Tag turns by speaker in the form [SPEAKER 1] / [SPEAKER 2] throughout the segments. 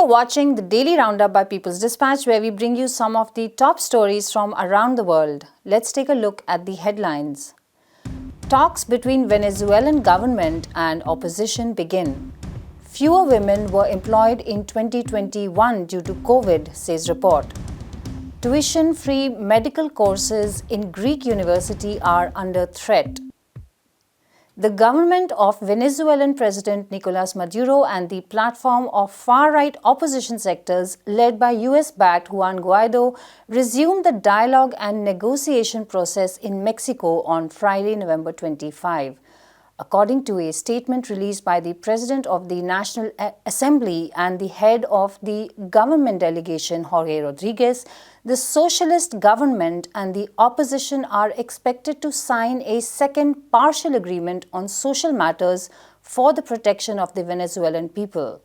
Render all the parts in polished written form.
[SPEAKER 1] You're watching the Daily Roundup by People's Dispatch, where we bring you some of the top stories from around the world. Let's take a look at the headlines. Talks between Venezuelan government and opposition begin. Fewer women were employed in 2021 due to COVID, says report. Tuition-free medical courses in Greek university are under threat. The government of Venezuelan President Nicolas Maduro and the platform of far-right opposition sectors led by US-backed Juan Guaido resumed the dialogue and negotiation process in Mexico on Friday, November 25. According to a statement released by the President of the National Assembly and the head of the government delegation, Jorge Rodriguez, the socialist government and the opposition are expected to sign a second partial agreement on social matters for the protection of the Venezuelan people.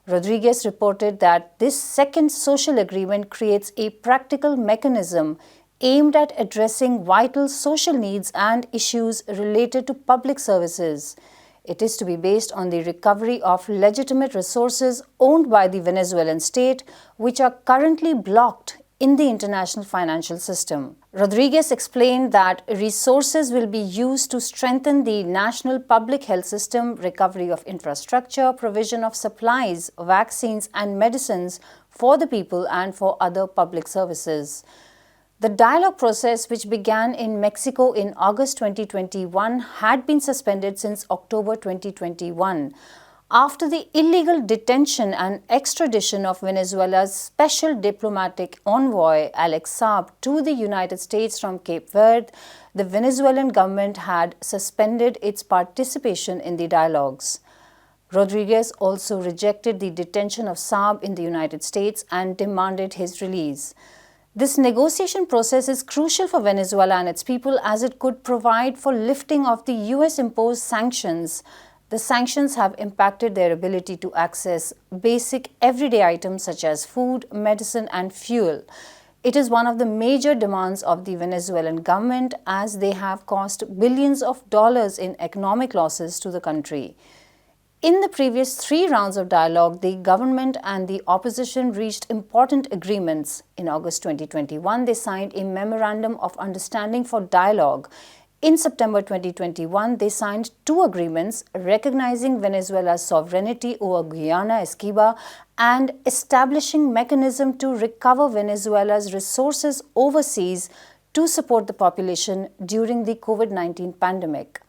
[SPEAKER 1] Rodriguez reported that this second social agreement creates a practical mechanism aimed at addressing vital social needs and issues related to public services. It is to be based on the recovery of legitimate resources owned by the Venezuelan state, which are currently blocked in the international financial system. Rodriguez explained that resources will be used to strengthen the national public health system, recovery of infrastructure, provision of supplies, vaccines and medicines for the people and for other public services. The dialogue process, which began in Mexico in August 2021, had been suspended since October 2021 after the illegal detention and extradition of Venezuela's special diplomatic envoy Alex Saab to the United States from Cape Verde. The Venezuelan government had suspended its participation in the dialogues. Rodriguez also rejected the detention of Saab in the United States and demanded his release. This negotiation process is crucial for Venezuela and its people as it could provide for lifting of the US-imposed sanctions. The sanctions have impacted their ability to access basic everyday items such as food, medicine and fuel. It is one of the major demands of the Venezuelan government as they have cost billions of dollars in economic losses to the country. In the previous 3 rounds of dialogue, the government and the opposition reached important agreements. In August 2021, they signed a Memorandum of Understanding for Dialogue. In September 2021, they signed 2 agreements recognizing Venezuela's sovereignty over Guyana Esquiva and establishing mechanism to recover Venezuela's resources overseas to support the population during the COVID-19 pandemic.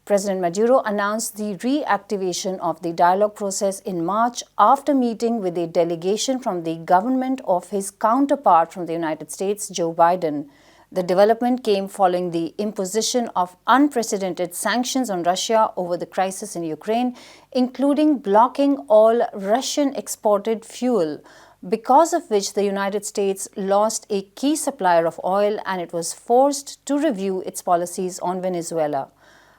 [SPEAKER 1] President Maduro announced the reactivation of the dialogue process in March after meeting with a delegation from the government of his counterpart from the United States, Joe Biden. The development came following the imposition of unprecedented sanctions on Russia over the crisis in Ukraine, including blocking all Russian-exported fuel, because of which the United States lost a key supplier of oil and it was forced to review its policies on Venezuela.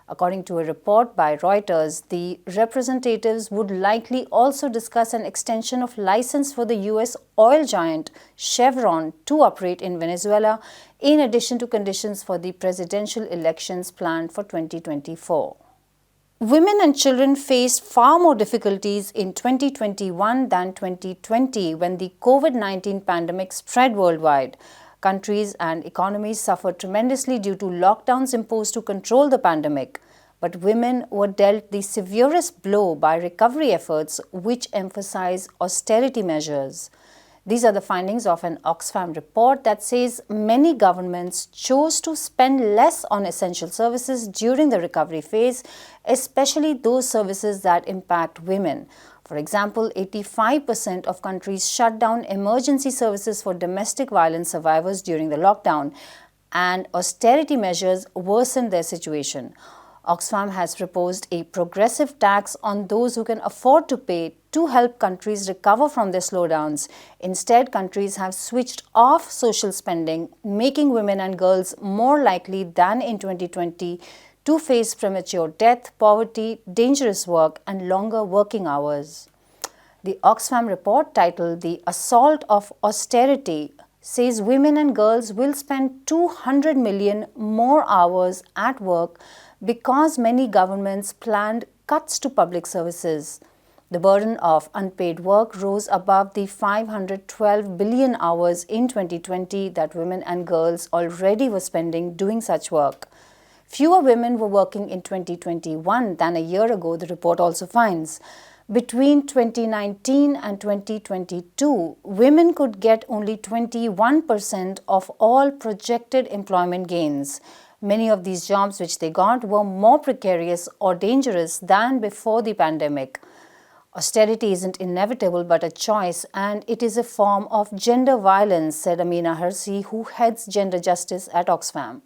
[SPEAKER 1] According to a report by Reuters, the representatives would likely also discuss an extension of license for the US oil giant Chevron to operate in Venezuela, in addition to conditions for the presidential elections planned for 2024. Women and children faced far more difficulties in 2021 than 2020 when the COVID-19 pandemic spread worldwide. Countries and economies suffered tremendously due to lockdowns imposed to control the pandemic. But women were dealt the severest blow by recovery efforts, which emphasize austerity measures. These are the findings of an Oxfam report that says many governments chose to spend less on essential services during the recovery phase, especially those services that impact women. For example, 85% of countries shut down emergency services for domestic violence survivors during the lockdown, and austerity measures worsened their situation. Oxfam has proposed a progressive tax on those who can afford to pay to help countries recover from their slowdowns. Instead, countries have switched off social spending, making women and girls more likely than in 2020 to face premature death, poverty, dangerous work, and longer working hours. The Oxfam report, titled "The Assault of Austerity," says women and girls will spend 200 million more hours at work because many governments planned cuts to public services. The burden of unpaid work rose above the 512 billion hours in 2020 that women and girls already were spending doing such work. Fewer women were working in 2021 than a year ago, the report also finds. Between 2019 and 2022, women could get only 21% of all projected employment gains. Many of these jobs which they got were more precarious or dangerous than before the pandemic. Austerity isn't inevitable but a choice, and it is a form of gender violence, said Amina Hersi, who heads gender justice at Oxfam.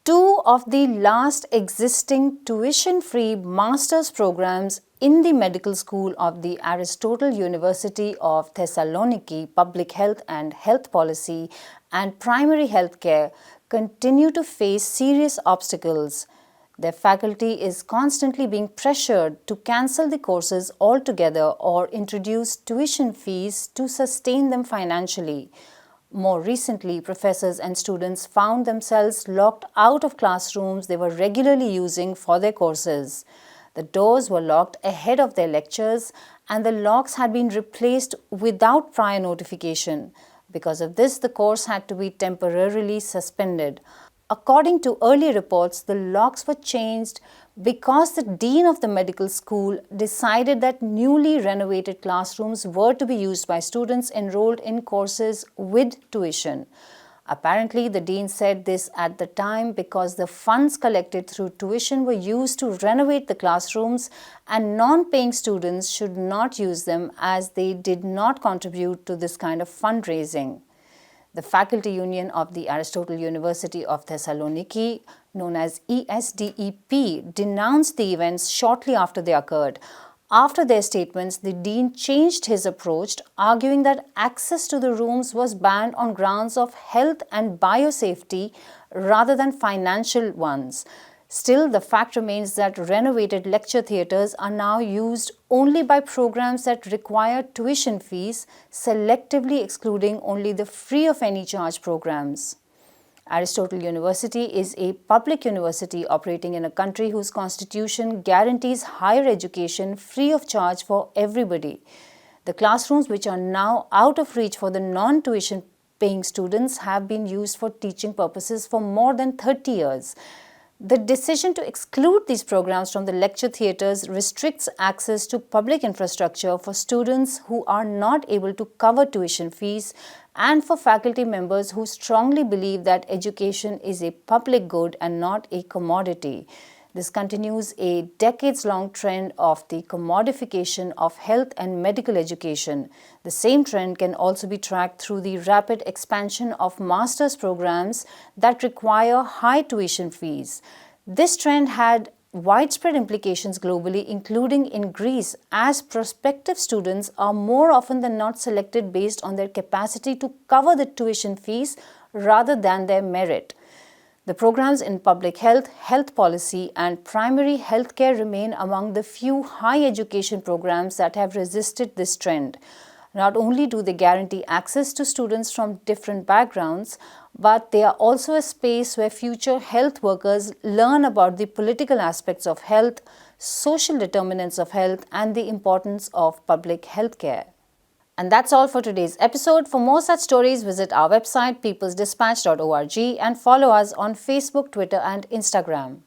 [SPEAKER 1] Two of the last existing tuition-free master's programs in the medical school of the Aristotle University of Thessaloniki, Public Health and Health Policy and Primary Health Care, continue to face serious obstacles. Their faculty is constantly being pressured to cancel the courses altogether or introduce tuition fees to sustain them financially. More recently, professors and students found themselves locked out of classrooms they were regularly using for their courses. The doors were locked ahead of their lectures, and the locks had been replaced without prior notification. Because of this, the course had to be temporarily suspended. According to early reports, the locks were changed because the dean of the medical school decided that newly renovated classrooms were to be used by students enrolled in courses with tuition. Apparently, the dean said this at the time because the funds collected through tuition were used to renovate the classrooms, and non-paying students should not use them as they did not contribute to this kind of fundraising. The Faculty Union of the Aristotle University of Thessaloniki, known as ESDEP, denounced the events shortly after they occurred. After their statements, the dean changed his approach, arguing that access to the rooms was banned on grounds of health and biosafety rather than financial ones. Still, the fact remains that renovated lecture theatres are now used only by programs that require tuition fees, selectively excluding only the free of any charge programs. Aristotle University is a public university operating in a country whose constitution guarantees higher education free of charge for everybody. The classrooms, which are now out of reach for the non-tuition paying students, have been used for teaching purposes for more than 30 years. The decision to exclude these programs from the lecture theatres restricts access to public infrastructure for students who are not able to cover tuition fees and for faculty members who strongly believe that education is a public good and not a commodity. This continues a decades-long trend of the commodification of health and medical education. The same trend can also be tracked through the rapid expansion of master's programs that require high tuition fees. This trend had widespread implications globally, including in Greece, as prospective students are more often than not selected based on their capacity to cover the tuition fees rather than their merit. The programs in public health, health policy, and primary health care remain among the few high education programs that have resisted this trend. Not only do they guarantee access to students from different backgrounds, but they are also a space where future health workers learn about the political aspects of health, social determinants of health, and the importance of public health care. And that's all for today's episode. For more such stories, visit our website peoplesdispatch.org and follow us on Facebook, Twitter, and Instagram.